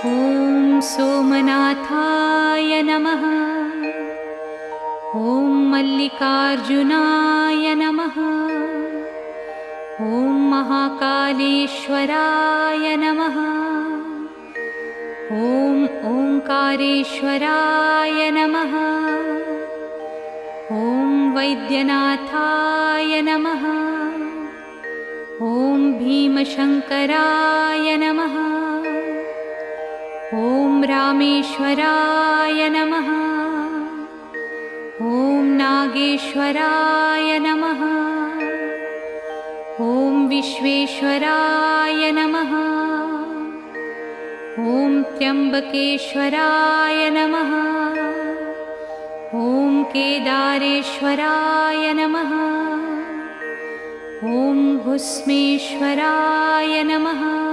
ॐ सोमनाथाय नमः। ॐ मल्लिकार्जुनाय नमः। ॐ महाकालेश्वराय नमः। ॐ ओंकारेश्वराय नमः। ॐ वैद्यनाथाय नमः। ॐ भीमशङ्कराय नमः। ॐ रामेश्वराय नमः। ॐ नागेश्वराय नमः। ॐ विश्वेश्वराय नमः। ॐ त्र्यम्बकेश्वराय नमः। ॐ केदारेश्वराय नमः। ॐ भुस्मेश्वराय नमः।